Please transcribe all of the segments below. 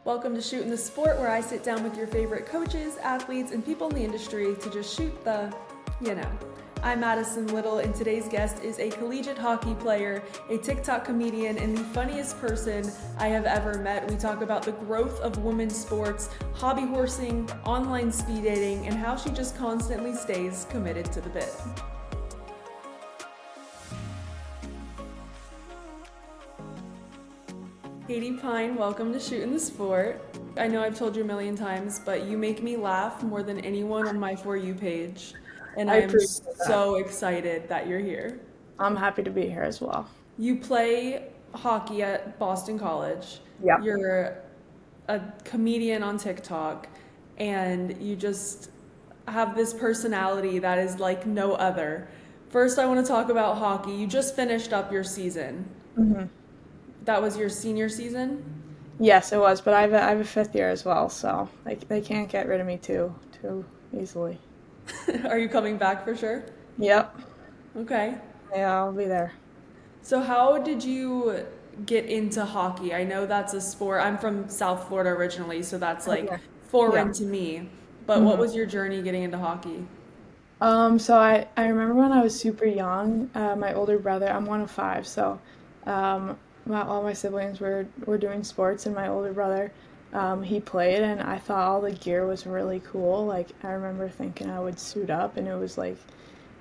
Welcome to Shootin' the Sport, where I sit down with your favorite coaches, athletes, and people in the industry to just shoot the, you know. I'm Matison Little, and today's guest is a collegiate hockey player, a TikTok comedian, and the funniest person I have ever met. We talk about the growth of women's sports, hobby horsing, online speed dating, and how she just constantly stays committed to the bit. Katie Pyne, welcome to Shootin' the Sport. I know I've told you a million times, but you make me laugh more than anyone on my For You page. And I I am appreciate that. so excited that you're here. I'm happy to be here as well. You play hockey at Boston College. Yep. You're a comedian on TikTok, and you just have this personality that is like no other. First, I want to talk about hockey. You just finished up your season. hmm That was your senior season? Yes, it was, but I have a fifth year as well, so they can't get rid of me too easily. Are you coming back for sure? Yep. Okay. Yeah, I'll be there. So how did you get into hockey? I know that's a sport. I'm from South Florida originally, so that's like Okay. Yeah. foreign to me. But what hmm was your journey getting into hockey? So I remember when I was super young, my older brother, I'm one of five, so all my siblings were doing sports, and my older brother, he played, and I thought all the gear was really cool. Like I remember thinking I would suit up, and it was like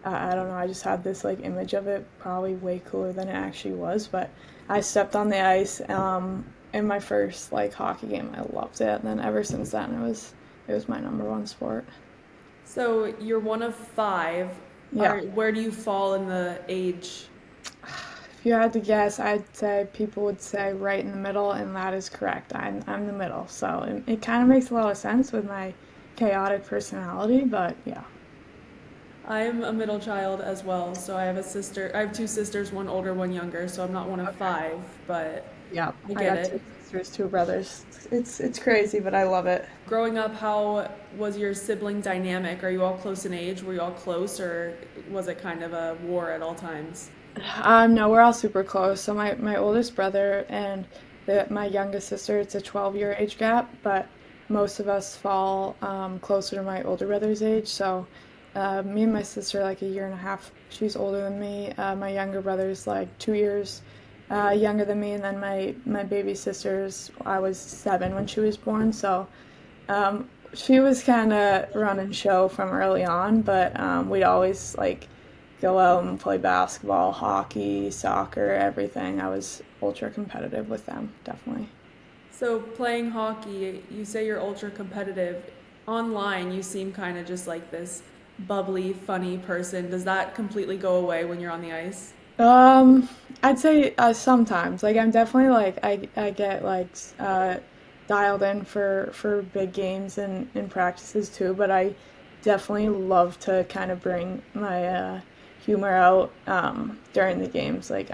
I don't know, I just had this like image of it probably way cooler than it actually was. But I stepped on the ice in my first like hockey game. I loved it, and then ever since then it was my number one sport. So you're one of five. Yeah. Where do you fall in the age? If you had to guess, I'd say people would say right in the middle, and that is correct. I'm the middle, so it kind of makes a lot of sense with my chaotic personality, but yeah. I'm a middle child as well, so I have a sister. I have two sisters, one older, one younger, so I'm not one of Okay. five, but Yeah, I I get got two it. sisters, two brothers. It's crazy, but I love it. Growing up, how was your sibling dynamic? Are you all close in age? Were you all close, or was it kind of a war at all times? No, we're all super close. So my oldest brother and my youngest sister, it's a 12-year age gap, but most of us fall closer to my older brother's age. So me and my sister are like a year and a half. She's older than me. My younger brother's like 2 years younger than me, and then my baby sister's I was 7 when she was born. So she was kind of running show from early on, but we'd always like go out and play basketball, hockey, soccer, everything. I was ultra competitive with them, definitely. So, playing hockey, you say you're ultra competitive. Online, you seem kind of just like this bubbly, funny person. Does that completely go away when you're on the ice? Um, I'd say sometimes. Like I'm definitely like I get like dialed in for big games and practices too, but I definitely love to kind of bring my humor out during the games. Like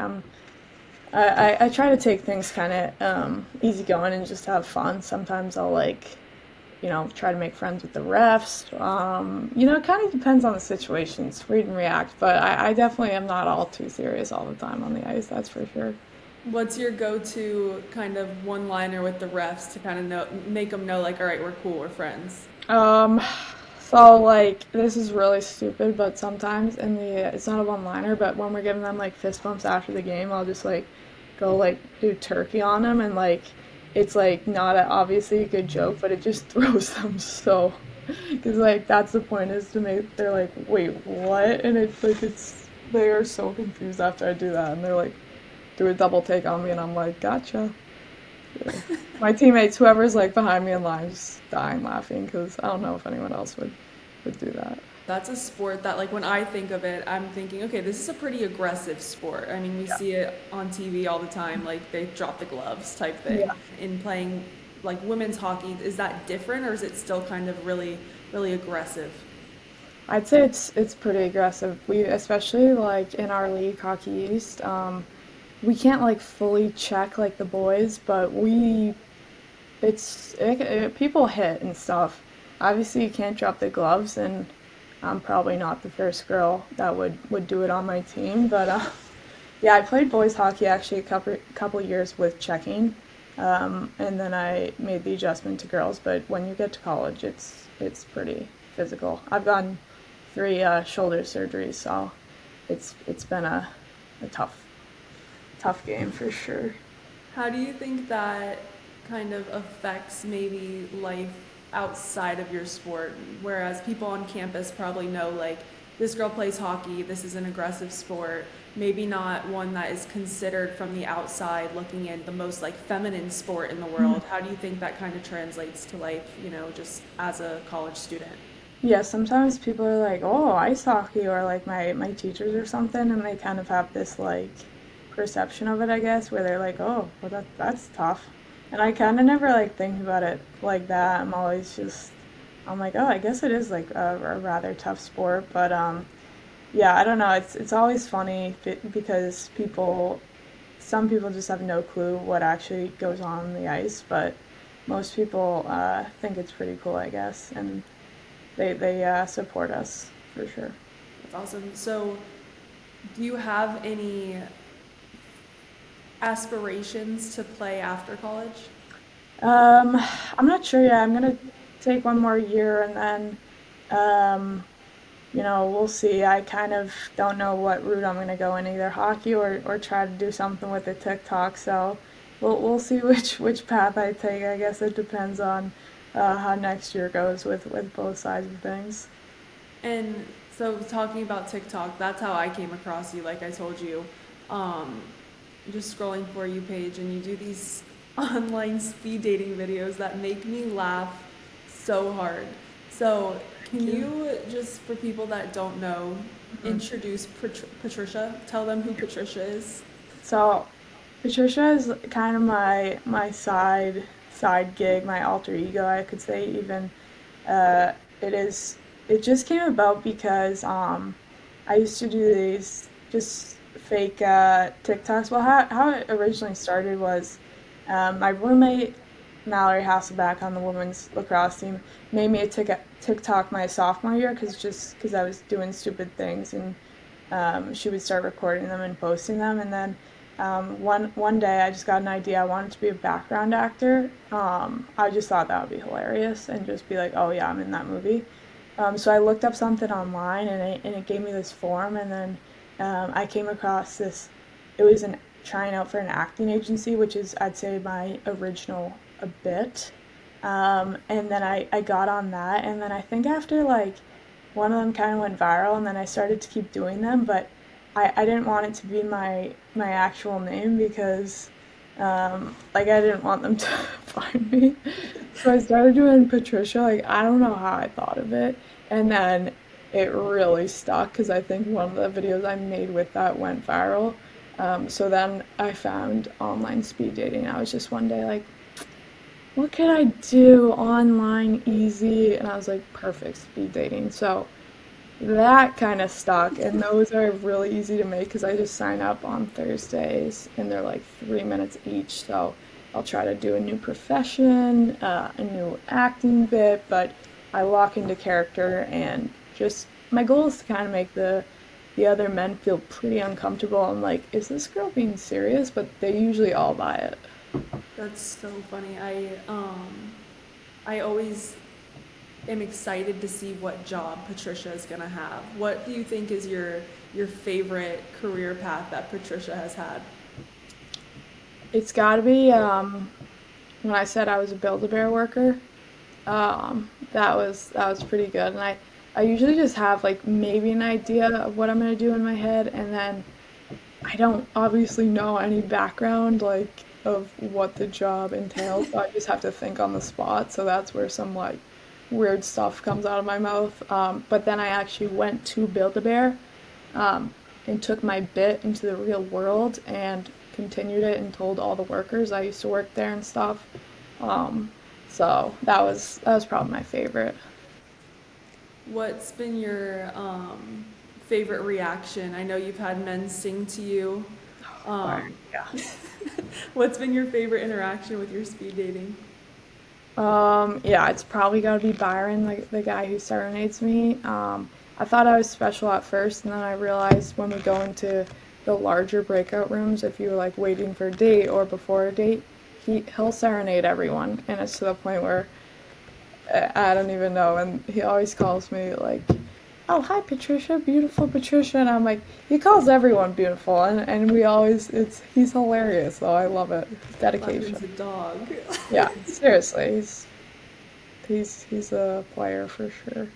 I try to take things kind of easy going and just have fun. Sometimes I'll like try to make friends with the refs. It kind of depends on the situations, read and react, but I definitely am not all too serious all the time on the ice, that's for sure. What's your go-to kind of one-liner with the refs to kind of know, make them know, like, all right, we're cool, we're friends? Um, so like this is really stupid, but sometimes it's not a one-liner, but when we're giving them like fist bumps after the game, I'll just like go like do turkey on them, and like it's like not obviously a good joke, but it just throws them so because like that's the point is to make they're like wait what, and it's like it's they are so confused after I do that, and they're like do a double take on me, and I'm like gotcha. Yeah. My teammates, whoever's like behind me in line, just dying laughing because I don't know if anyone else would do that. That's a sport that, like, when I think of it, I'm thinking, okay, this is a pretty aggressive sport. I mean, we Yeah. see it on TV all the time, like, they drop the gloves type thing. Yeah. In playing, like, women's hockey, is that different, or is it still kind of really, really aggressive? I'd say it's pretty aggressive. We especially like in our league, Hockey East, we can't like fully check like the boys, but people hit and stuff. Obviously, you can't drop the gloves, and I'm probably not the first girl that would do it on my team. But yeah, I played boys hockey actually a couple years with checking. And then I made the adjustment to girls. But when you get to college, it's pretty physical. I've gone 3 shoulder surgeries, so it's been a tough game for sure. How do you think that kind of affects maybe life outside of your sport? Whereas people on campus probably know, like, this girl plays hockey, this is an aggressive sport, maybe not one that is considered from the outside looking in the most like feminine sport in the world. How do you think that kind of translates to life, just as a college student? Yeah, sometimes people are like, "Oh, ice hockey," or like my teachers or something, and they kind of have this like perception of it, I guess, where they're like, "Oh, well that's tough," and I kind of never like think about it like that. I'm like, "Oh, I guess it is like a rather tough sport," but yeah, I don't know. It's always funny because some people just have no clue what actually goes on the ice, but most people think it's pretty cool, I guess, and they support us for sure. That's awesome. So, do you have any aspirations to play after college? Um, I'm not sure yet. I'm gonna take 1 more year and then, um, we'll see. I kind of don't know what route I'm gonna go in, either hockey or try to do something with the TikTok. So we'll see which path I take. I guess it depends on how next year goes with both sides of things. And so, talking about TikTok, that's how I came across you. Like I told you, um, just scrolling for you page, and you do these online speed dating videos that make me laugh so hard. So, can Thank you. you just, for people that don't know, Mhm. introduce Patricia? Tell them who Patricia is. So Patricia is kind of my side gig, my alter ego, I could say even. Uh, it is. It just came about because I used to do these just fake TikToks. Well, how it originally started was my roommate Mallory Hasselback on the women's lacrosse team made me a TikTok my sophomore year because I was doing stupid things, and she would start recording them and posting them. And then one day I just got an idea. I wanted to be a background actor. I just thought that would be hilarious and just be like, oh yeah, I'm in that movie. So I looked up something online, and it gave me this form. And then I came across this. It was an trying out for an acting agency, which is, I'd say, my original a bit. And then I got on that, and then I think after like one of them kind of went viral, and then I started to keep doing them, but I didn't want it to be my actual name because like I didn't want them to find me. So I started doing Patricia. Like I don't know how I thought of it, and then it really stuck because I think one of the videos I made with that went viral. So then I found online speed dating. I was just one day like, what can I do online easy? And I was like, perfect, speed dating. So that kind of stuck, and those are really easy to make because I just sign up on Thursdays, and they're like 3 minutes each. So I'll try to do a new profession, a new acting bit, but I lock into character, and just my goal is to kind of make the other men feel pretty uncomfortable. I'm like, is this girl being serious? But they usually all buy it. That's so funny. I always am excited to see what job Patricia is gonna have. What do you think is your favorite career path that Patricia has had? It's got to be when I said I was a Build-A-Bear worker. That was pretty good, and I usually just have like maybe an idea of what I'm gonna do in my head, and then I don't obviously know any background like of what the job entails, so I just have to think on the spot. So that's where some like weird stuff comes out of my mouth. But then I actually went to Build-A-Bear and took my bit into the real world and continued it and told all the workers I used to work there and stuff. Um, so that was probably my favorite. What's been your favorite reaction? I know you've had men sing to you. Fire. Um, Yeah. what's been your favorite interaction with your speed dating? Yeah, it's probably gotta be Byron, like the guy who serenades me. I thought I was special at first, and then I realized when we go into the larger breakout rooms, if you're like waiting for a date or before a date, he'll serenade everyone, and it's to the point where I don't even know. And he always calls me like, "Oh, hi, Patricia, beautiful Patricia," and I'm like, he calls everyone beautiful, and we always he's hilarious though. I love it. His That means dedication. a dog. Yeah, seriously, he's a player for sure.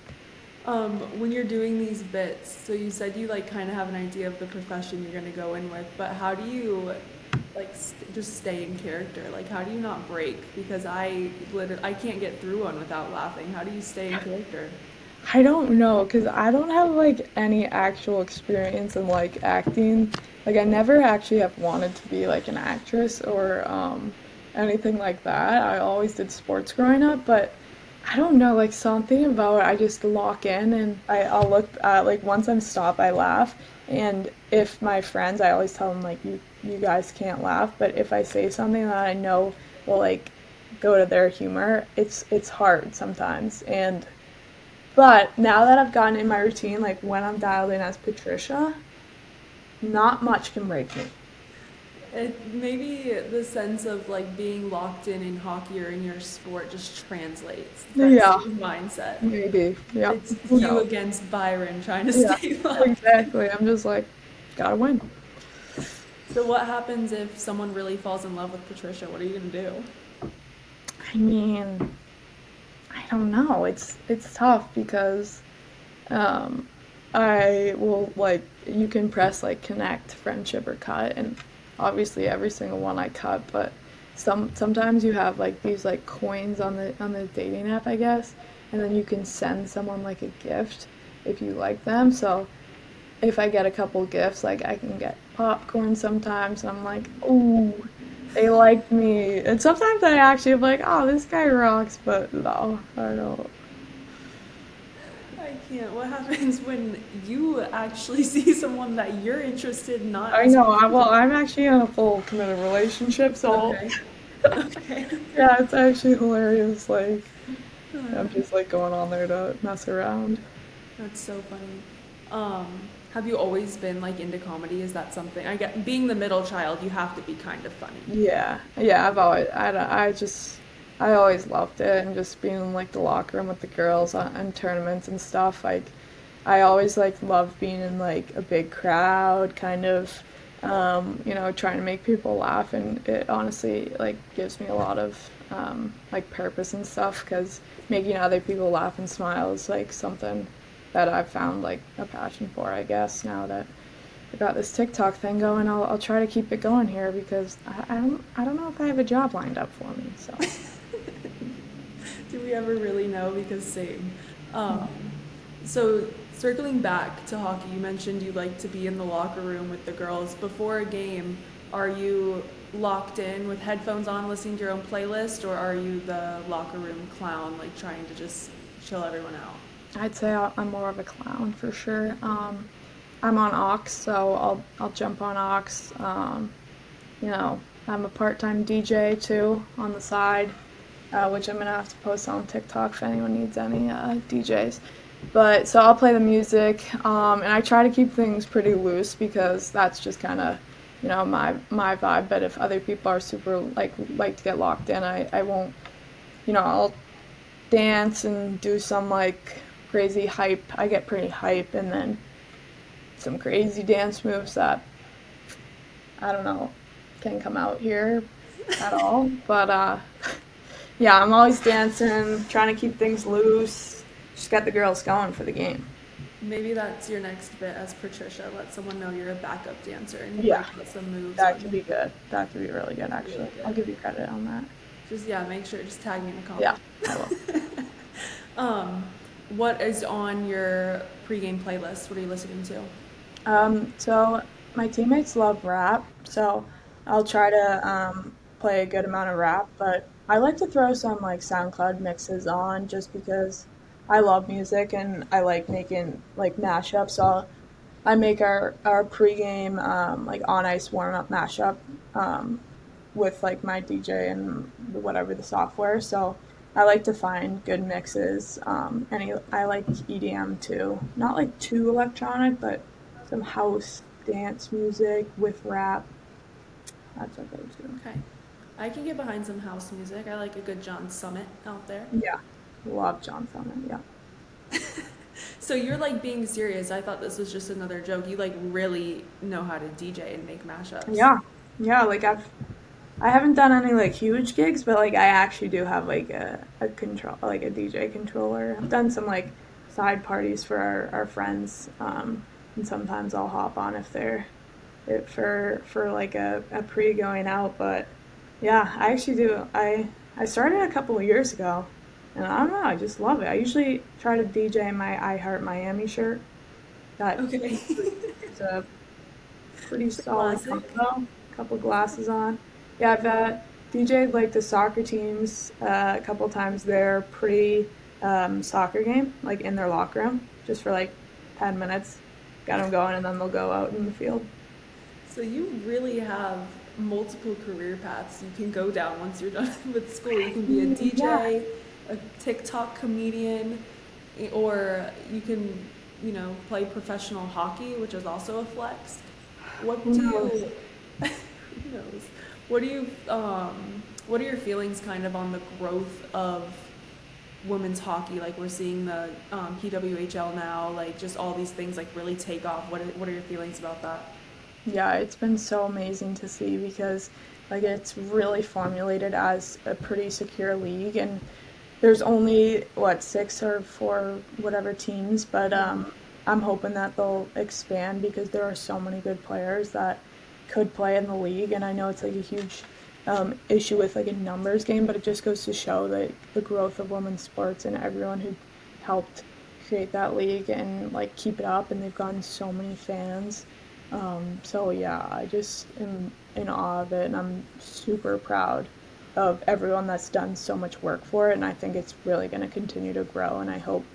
When you're doing these bits, so you said you like kind of have an idea of the profession you're gonna go in with, but how do you like just stay in character? Like, how do you not break? Because I can't get through one without laughing. How do you stay in character? I don't know, because I don't have like any actual experience in like acting. Like I never actually have wanted to be like an actress or anything like that. I always did sports growing up, but I don't know, like something about it, I just lock in and I'll look like once I'm stopped, I laugh. And if my friends, I always tell them like you guys can't laugh, but if I say something that I know will like go to their humor, it's hard sometimes. And but now that I've gotten in my routine, like when I'm dialed in as Patricia, not much can break me. Maybe the sense of like being locked in hockey or in your sport just translates. That's Yeah, your mindset. maybe. Yep. It's Who you knows? against Byron trying to Yeah, stay locked in. exactly. I'm just like, gotta win. So what happens if someone really falls in love with Patricia? What are you gonna do? I mean, I don't know. It's tough because um, I will like you can press like connect, friendship, or cut, and obviously every single one I cut. But sometimes you have like these like coins on the dating app, I guess, and then you can send someone like a gift if you like them. So if I get a couple gifts, like I can get popcorn sometimes, and I'm like, ooh, they liked me. And sometimes I actually am like, oh, this guy rocks, but no, I don't. I can't. What happens when you actually see someone that you're interested in, not I as know. Patricia? I'm actually in a full committed relationship, so Okay. Okay. yeah, it's actually hilarious. Like I'm Uh, just like going on there to mess around. That's so funny. Um, have you always been like into comedy? Is that something? I get being the middle child, you have to be kind of funny. Yeah, yeah. I just, I always loved it, and just being in like the locker room with the girls on tournaments and stuff. Like, I always like loved being in like a big crowd, kind of, trying to make people laugh, and it honestly like gives me a lot of like purpose and stuff because making other people laugh and smile is like something that I've found like a passion for, I guess, now that I got this TikTok thing going. I'll try to keep it going here because I don't know if I have a job lined up for me. So Do we ever really know? Because same. Um, so circling back to hockey, you mentioned you like to be in the locker room with the girls before a game. Are you locked in with headphones on, listening to your own playlist, or are you the locker room clown, like trying to just chill everyone out? I'd say I'm more of a clown for sure. I'm on Aux, so I'll jump on Aux. You know, I'm a part-time DJ too on the side, which I'm gonna have to post on TikTok if anyone needs any DJs. But so I'll play the music, and I try to keep things pretty loose because that's just kind of, my vibe. But if other people are super like to get locked in, I won't. I'll dance and do some like crazy hype. I get pretty hype, and then some crazy dance moves that I don't know can come out here at all. But yeah, I'm always dancing, trying to keep things loose. Just get the girls going for the game. Maybe that's your next bit as Patricia. Let someone know you're a backup dancer and you Yeah, break out some moves that could on be good. That could be really good, really actually. I'll good. give you credit on that. Just yeah, make sure just tag me in the Yeah, comments. I will. Um, what is on your pregame playlist? What are you listening to? So my teammates love rap, so I'll try to play a good amount of rap, but I like to throw some like SoundCloud mixes on just because I love music and I like making like mashups. So I make our pregame like on ice warm up mashup um, with like my DJ and whatever the software. So I like to find good mixes. I like EDM too. Not like too electronic, but some house dance music with rap. That's a go-to. Okay. I can get behind some house music. I like a good John Summit out there. Yeah, love John Summit. Yeah. So you're like being serious. I thought this was just another joke. You like really know how to DJ and make mashups. Yeah. Yeah, like I haven't done any like huge gigs, but like I actually do have like a control like a DJ controller. I've done some like side parties for our friends, and sometimes I'll hop on if they're it for like a pre going out. But yeah, I actually do. I started a couple of years ago, and I don't know, I just love it. I usually try to DJ my I Heart Miami shirt. That Okay. is a pretty It's a solid classic. combo. Couple glasses on. Yeah, I've DJ'd like the soccer teams a couple times their pre soccer game, like in their locker room, just for like 10 minutes. Got them going, and then they'll go out in the field. So you really have multiple career paths you can go down once you're done with school. You can be a Yeah. DJ, a TikTok comedian, or you can, play professional hockey, which is also a flex. What Who do knows? you, who knows? What do you, what are your feelings kind of on the growth of women's hockey? Like we're seeing the PWHL now, like just all these things like really take off. What are your feelings about that? Yeah, it's been so amazing to see because like it's really formulated as a pretty secure league, and there's only what six or four whatever teams, but I'm hoping that they'll expand because there are so many good players that could play in the league, and I know it's like a huge issue with like a numbers game, but it just goes to show that the growth of women's sports and everyone who helped create that league and like keep it up, and they've gotten so many fans. So yeah, I just am in awe of it, and I'm super proud of everyone that's done so much work for it, and I think it's really going to continue to grow, and I hope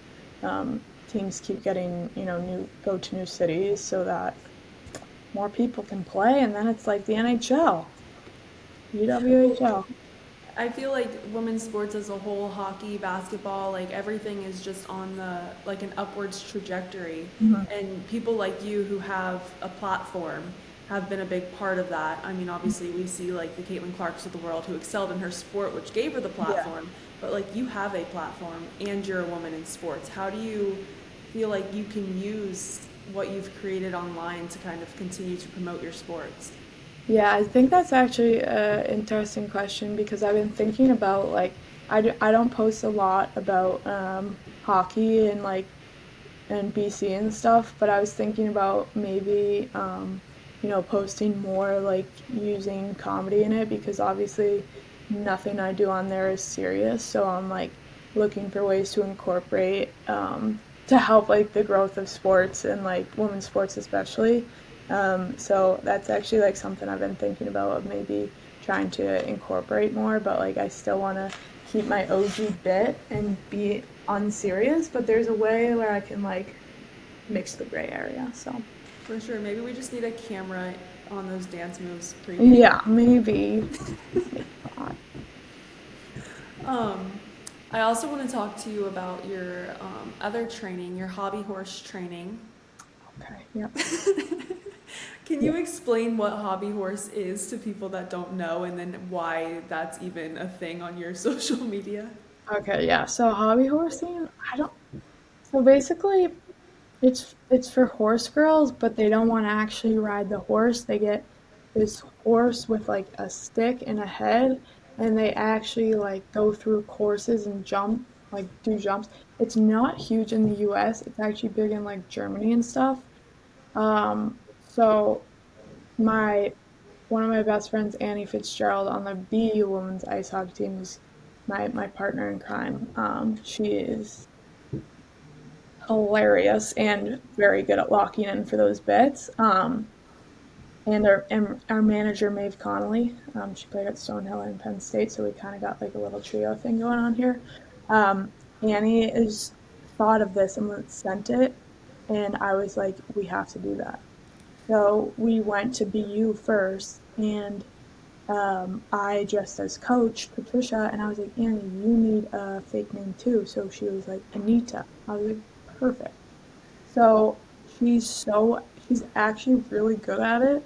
teams keep getting, new go to new cities so that more people can play, and then it's like the NHL, UWHL. I feel like women's sports as a whole, hockey, basketball, like everything is just on the like an upwards trajectory. Mhm. And people like you who have a platform have been a big part of that. I mean, obviously we see like the Caitlin Clarks of the world who excelled in her sport, which gave her the Yeah. platform. But like you have a platform and you're a woman in sports. How do you feel like you can use what you've created online to kind of continue to promote your sports? Yeah, I think that's actually an interesting question because I've been thinking about like I don't post a lot about hockey and like and BC and stuff, but I was thinking about maybe posting more like using comedy in it because obviously nothing I do on there is serious, so I'm like looking for ways to incorporate to help like the growth of sports and like women's sports especially. So that's actually like something I've been thinking about of maybe trying to incorporate more, but like I still want to keep my OG bit and be unserious, but there's a way where I can like mix the gray area. So For sure. Maybe we just need a camera on those dance moves pre-game. yeah, maybe. Um, I also want to talk to you about your other training, your hobby horse training. Okay. Yep. Can Yeah. you explain what hobby horse is to people that don't know and then why that's even a thing on your social media? Okay. Yeah. So hobby horsing, I don't. So basically, it's for horse girls, but they don't want to actually ride the horse. They get this horse with like a stick and a head, and they actually like go through courses and jump, like do jumps. It's not huge in the US. It's actually big in like Germany and stuff. So my one of my best friends, Annie Fitzgerald, on the BU women's ice hockey team is my partner in crime. She is hilarious and very good at locking in for those bits. And our manager Maeve Connolly, she played at Stonehill and Penn State, so we kind of got like a little trio thing going on here. Annie is thought of this and sent it, and I was like, we have to do that. So we went to BU first, and I dressed as Coach Patricia, and I was like, Annie, you need a fake name too. So she was like, Anita. I was like, perfect. So she's actually really good at it,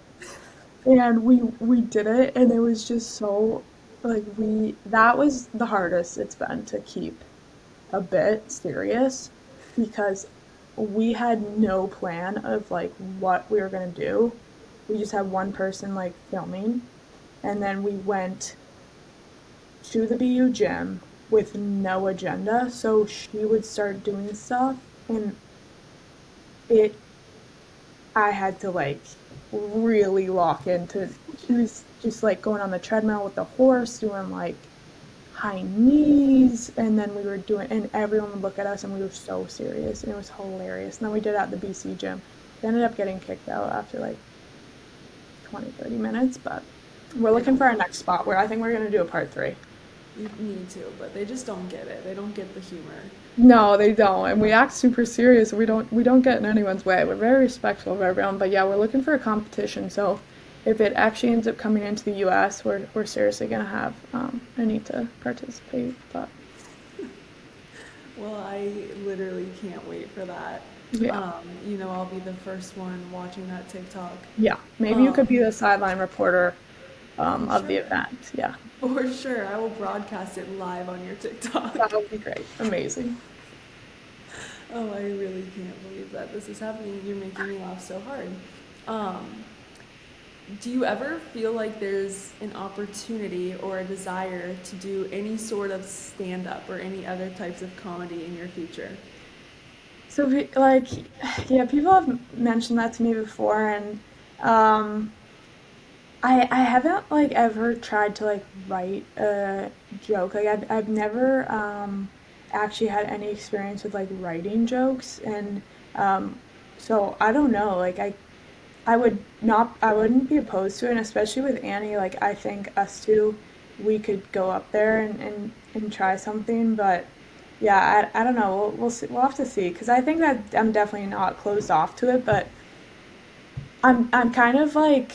and we did it, and it was just so like that was the hardest it's been to keep a bit serious because we had no plan of like what we were gonna do. We just had one person like filming, and then we went to the BU gym with no agenda. So she would start doing stuff, and it I had to like really lock into. She was just like going on the treadmill with the horse, doing like high knees, and then we were doing, and everyone would look at us, and we were so serious, and it was hilarious. And then we did it at the BC gym. We ended up getting kicked out after like 20-30 minutes, but we're looking for our next spot where I think we're gonna do a part 3. You need to, but they just don't get it. They don't get the humor. No, they don't, and we act super serious. We don't get in anyone's way. We're very respectful of everyone, but yeah, we're looking for a competition. So if it actually ends up coming into the U.S., we're seriously gonna have a need to participate. But Well, I literally can't wait for that. yeah, I'll be the first one watching that TikTok. yeah, maybe you could Um, be the sideline reporter for of the sure. event. Yeah, For sure. I will broadcast it live on your TikTok. that would be great. Amazing. Oh, I really can't believe that this is happening. You're making me laugh so hard. Um, do you ever feel like there's an opportunity or a desire to do any sort of stand up or any other types of comedy in your future? So, like, yeah, people have mentioned that to me before, and um, I haven't like ever tried to like write a joke. Like, I've never actually had any experience with like writing jokes, and um, so I don't know. Like, I wouldn't be opposed to it, and especially with Annie. Like, I think us two, we could go up there and try something, but. Yeah, I don't know. We'll see. We'll have to see because I think that I'm definitely not closed off to it, but I'm kind of like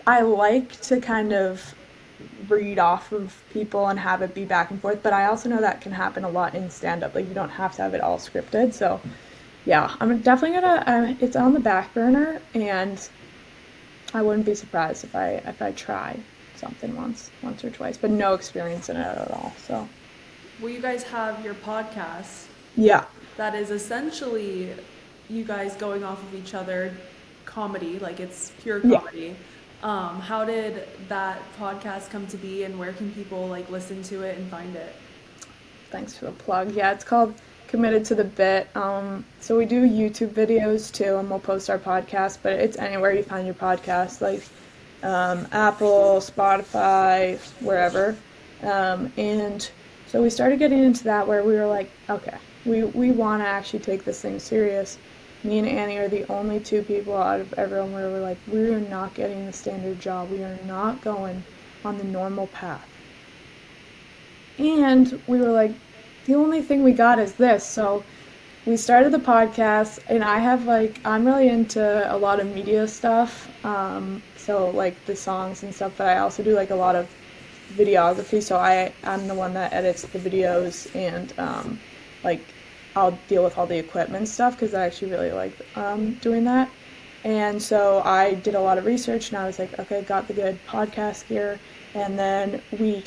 I like to kind of read off of people and have it be back and forth, but I also know that can happen a lot in stand up. Like you don't have to have it all scripted. So, yeah, I'm definitely gonna it's on the back burner, and I wouldn't be surprised if I try something once or twice, but no experience in it at all. So, Well, you guys have your podcast yeah. that is essentially you guys going off of each other comedy, like it's pure Yeah. comedy. How did that podcast come to be and where can people like listen to it and find it? Thanks for the plug. Yeah, it's called Committed to the Bit. So we do YouTube videos too, and we'll post our podcast, but it's anywhere you find your podcast, like Apple, Spotify, wherever. And so we started getting into that where we were like, okay, we want to actually take this thing serious. Me and Annie are the only two people out of everyone where we're like, we are not getting the standard job. We are not going on the normal path. And we were like, the only thing we got is this. So we started the podcast, and I'm really into a lot of media stuff. So like the songs and stuff, but I also do like a lot of videography. So I'm the one that edits the videos, and like I'll deal with all the equipment stuff because I actually really like doing that. And so I did a lot of research, and I was like, okay, got the good podcast gear. And then we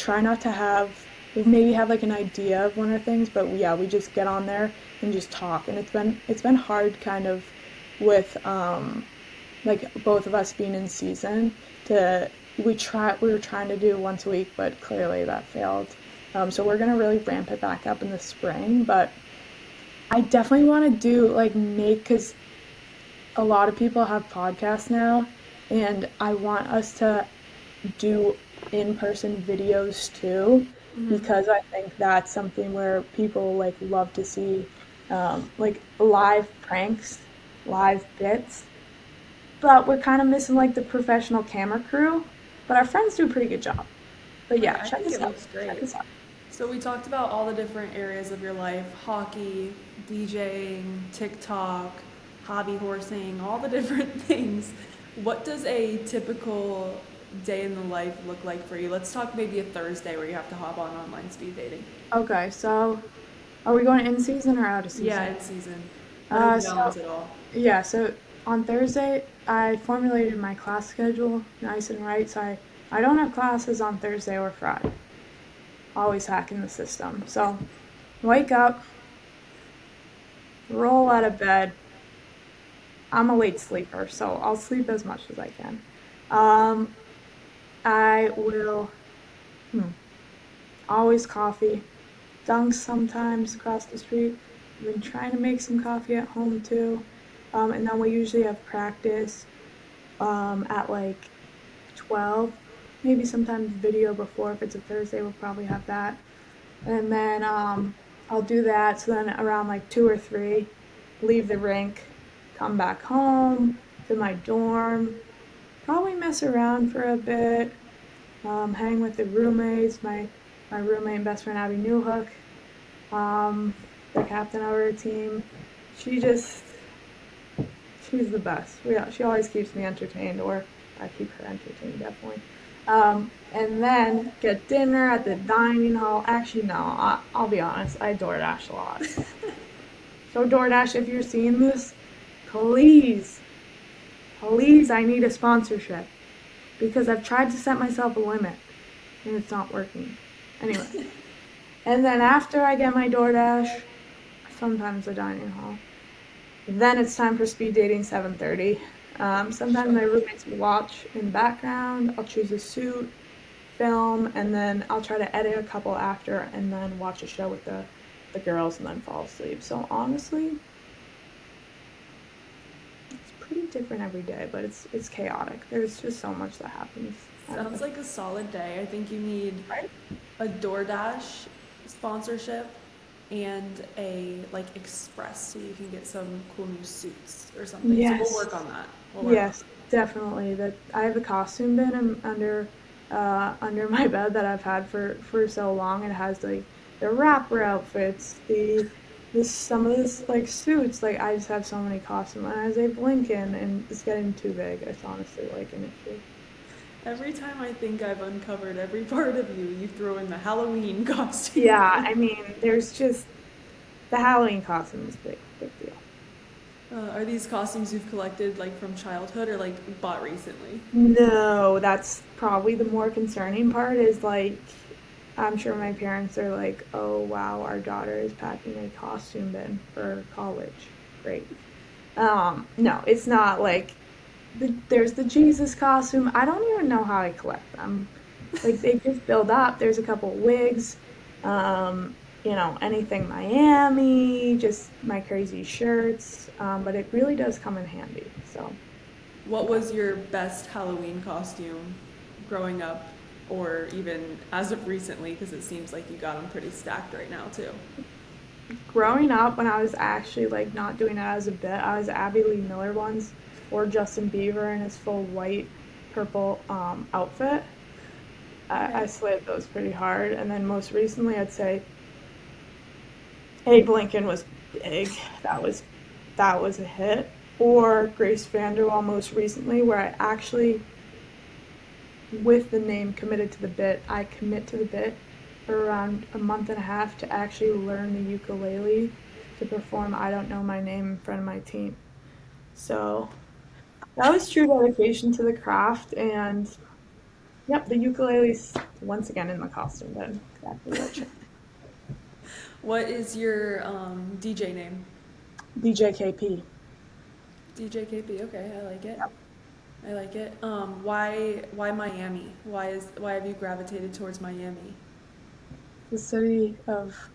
maybe have like an idea of one or things, but yeah, we just get on there and just talk. And it's been hard kind of with like both of us being in season to we were trying to do once a week, but clearly that failed. So we're gonna really ramp it back up in the spring, but I definitely want to do like make because a lot of people have podcasts now, and I want us to do in-person videos too, Mm-hmm. because I think that's something where people like love to see, like live pranks, live bits. But we're kind of missing like the professional camera crew. But our friends do a pretty good job. But Right, yeah, I check think us it out. looks Check great. us out. So we talked about all the different areas of your life, hockey, DJing, TikTok, hobby horsing, all the different things. What does a typical day in the life look like for you? Let's talk maybe a Thursday where you have to hop on online speed dating. Okay, so are we going in season or out of Yeah, season? it's season. I don't So balance it all. yeah, so on Thursday, I formulated my class schedule nice and right. So I I don't have classes on Thursday or Friday. Always hacking the system. So wake up, roll out of bed. I'm a late sleeper, so I'll sleep as much as I can. Um, I will always coffee, dunks sometimes across the street. I've been trying to make some coffee at home too. And then we usually have practice at like 12, maybe sometimes video before. If it's a Thursday, we'll probably have that. And then I'll do that. So then around like 2 or 3, leave the rink, come back home to my dorm, probably mess around for a bit, hang with the roommates, my roommate and best friend Abby Newhook, um, the captain of our team. She just, she's the best. She always keeps me entertained, or I keep her entertained, definitely. And then get dinner at the dining hall. Actually, no, I'll be honest, I DoorDash a lot. So, DoorDash, if you're seeing this, please, please, I need a sponsorship because I've tried to set myself a limit and it's not working. Anyway, and then after I get my DoorDash, sometimes the dining hall, then it's time for speed dating 7:30. Sometimes my roommates will watch in the background. I'll choose a suit, film, and then I'll try to edit a couple after and then watch a show with the girls and then fall asleep. So honestly, it's pretty different every day, but it's chaotic. There's just so much that happens. Sounds like a solid day. I think you need Right? a DoorDash sponsorship and a like Express so you can get some cool new suits or something. So we'll Yes. work on that. We'll work on Yes, definitely. That I have a costume bin under my bed that I've had for so long. It has like the rapper outfits, the this some of this like suits. Like I just have so many costumes. And I have Abe Lincoln, and it's getting too big. It's honestly like an issue. Every time I think I've uncovered every part of you, you throw in the Halloween costume. Yeah, I mean, there's just the Halloween costume is big deal. Are these costumes you've collected like from childhood or like bought recently? No, that's probably the more concerning part is like I'm sure my parents are like, "Oh wow, our daughter is packing a costume bin for college." Great. No, it's not like there's the Jesus costume. I don't even know how I collect them. Like they just build up. There's a couple wigs, anything Miami, just my crazy shirts. But it really does come in handy. So What was your best Halloween costume growing up or even as of recently? Because it seems like you got them pretty stacked right now too. growing up, when I was actually like not doing it as a bit, I was Abby Lee Miller once, or Justin Bieber in his full white, purple outfit. I Okay. slid those pretty hard, and then most recently, I'd say Abe Lincoln was big. That was a hit. Or Grace Vanderwall most recently, where I actually, with the name committed to the bit, I commit to the bit for around a month and a half to actually learn the ukulele to perform I Don't Know My Name in front of my team. So that was true dedication to the craft, and yep, the ukulele's once again in the costume bin. Exactly what you What is your DJ name? DJKP. DJ KP. Okay, I like it. I like it. Why Miami? Why have you gravitated towards Miami? The city of,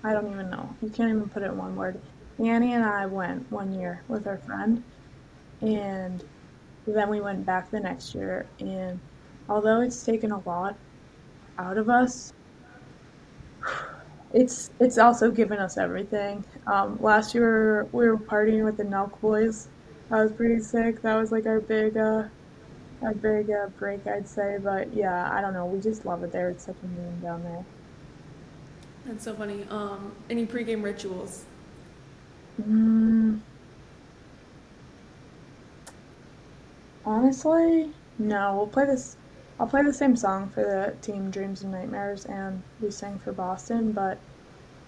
I don't even know. You can't even put it in one word. Annie and I went one year with our friend, and then we went back the next year. And although it's taken a lot out of us, it's also given us everything. Last year we were partying with the Nelk Boys. That was pretty sick. That was like our big break, I'd say. But yeah, I don't know. We just love it there. It's such a moon down there. That's so funny. Any pregame rituals? Mm, honestly, no. We'll play this. I'll play the same song for the team, Dreams and Nightmares, and we sang for Boston. But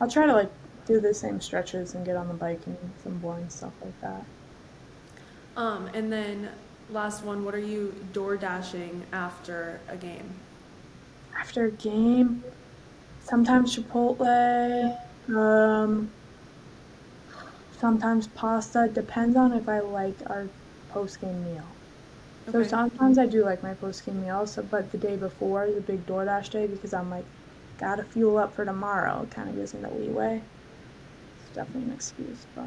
I'll try to like do the same stretches and get on the bike and some boring stuff like that. And then Last one, what are you door dashing after a game? After a game, sometimes Chipotle, um, sometimes pasta. Depends on if I like our post-game meal. So Okay. sometimes I do like my post-game meal, so, but the day before is a big DoorDash day because I'm like, gotta fuel up for tomorrow. It kind of gives me the leeway. It's definitely an excuse, but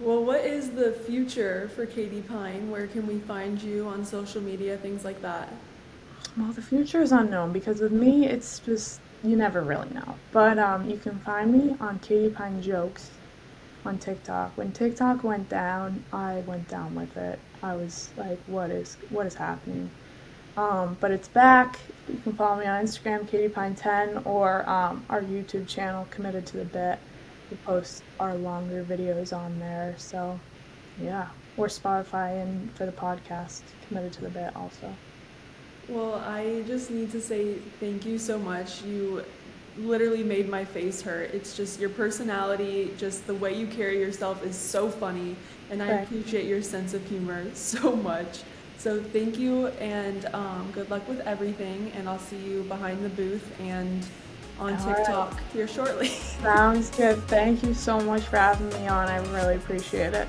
Well, what is the future for Katie Pyne? Where can we find you on social media, things like that? well, the future is unknown because with me, it's just you never really know. But you can find me on Katie Pine Jokes on TikTok. When TikTok went down, I went down with it. I was like, what is happening? But it's back. You can follow me on Instagram, KatiePine10, or our YouTube channel, Committed to the Bit. We post our longer videos on there. So, yeah. Or Spotify and for the podcast, Committed to the Bit also. Well, I just need to say thank you so much. You literally made my face hurt. It's just your personality, just the way you carry yourself is so funny, and I Thank appreciate your sense of humor so much. So thank you, and good luck with everything, and I'll see you behind the booth and on All right. TikTok here shortly. Sounds good. Thank you so much for having me on. I really appreciate it.